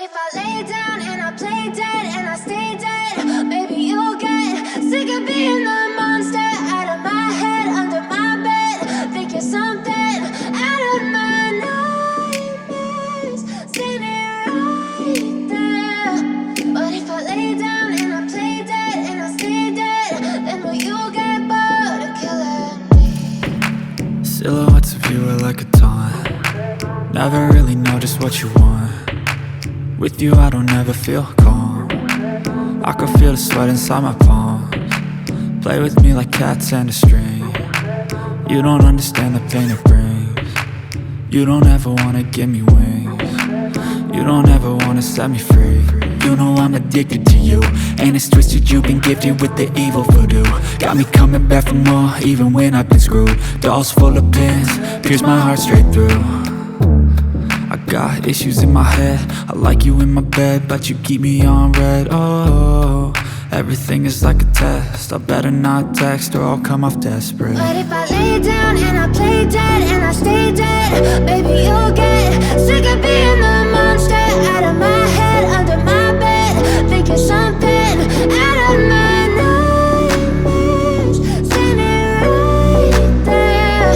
if I lay down and I play dead and I stay dead, maybe you'll get sick of being the monster out of my head, under my bed. Think you're something out of my nightmares, standing right there. But if I lay down and I play dead and I stay dead, then will you get bored of killing me? Silhouettes of you are like a taunt. Never really know just what you want. With you I don't ever feel calm. I can feel the sweat inside my palms. Play with me like cats and a string. You don't understand the pain it brings. You don't ever wanna give me wings. You don't ever wanna set me free. You know I'm addicted to you, and it's twisted, you've been gifted with the evil voodoo. Got me coming back for more, even when I've been screwed. Dolls full of pins, pierce my heart straight through. I got issues in my head, I like you in my bed, but you keep me on red. Oh, everything is like a test, I better not text or I'll come off desperate. But if I lay down and I play dead and I stay dead, baby you'll get sick of being the monster out of my head, under my bed. Think you're something out of my nightmares, standing right there.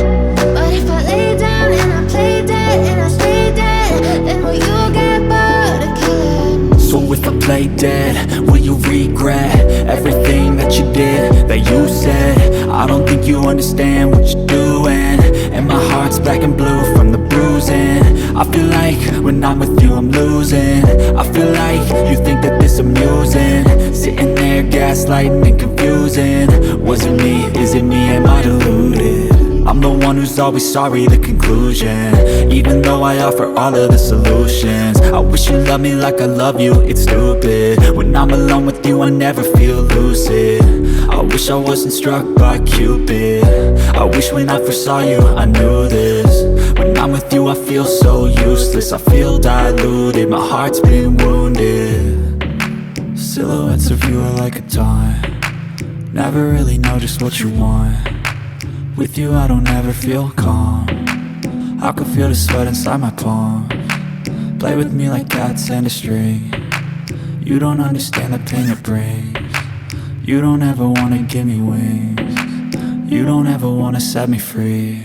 But if I lay down and I play dead and I stay dead, then will you get bored of killing me? So if I play dead, will you regret everything that you did, that you said? I don't think you understand what you're doing, and my heart's black and blue from the bruising. I feel like when I'm with you I'm losing. I feel like you think that this amusing, sitting there gaslighting and confusing. Was it me? Is it me? Am I deluded? I'm the one who's always sorry, the conclusion, even though I offer all of the solutions. I wish you loved me like I love you, it's stupid. When I'm alone with you I never feel lucid. I wish I wasn't struck by Cupid. I wish when I first saw you I knew this. When I'm with you I feel so useless, I feel diluted, my heart's been wounded. Silhouettes of you are like a taunt. Never really know just what you want. With you I don't ever feel calm. I can feel the sweat inside my palms. Play with me like cats and a string. You don't understand the pain it brings. You don't ever wanna give me wings. You don't ever wanna set me free.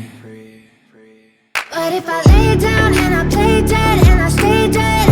But if I lay down and I play dead and I stay dead,